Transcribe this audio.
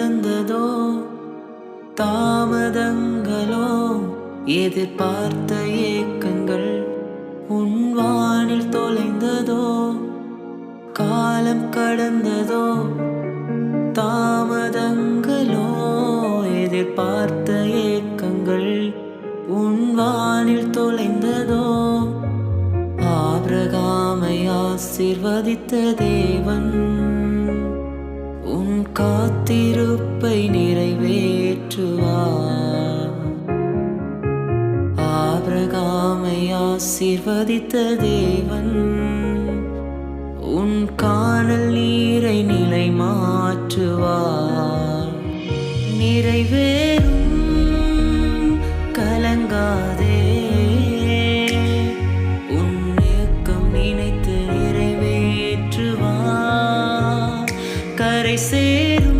கடந்ததோ, தாமதங்களோ, எதிர்பார்த்த ஏக்கங்கள் உன் வானில் தொலைந்ததோ. காலம் கடந்ததோ, தாமதங்களோ, எதிர்பார்த்த ஏக்கங்கள் உன் வானில் தொலைந்ததோ. ஆபிரகாமை ஆசீர்வதித்த தேவன் உன் காத்திருப்பை நிறைவேற்றுவார். ஆபிரகாமை ஆசீர்வதித்த தேவன் உன் கானல் நீரை நிலை மாற்றுவார். நிறைவேறும், கலங்காதே, உன் ஏக்கம் நினைத்து நிறைவேற்றுவார். கரை சேரும்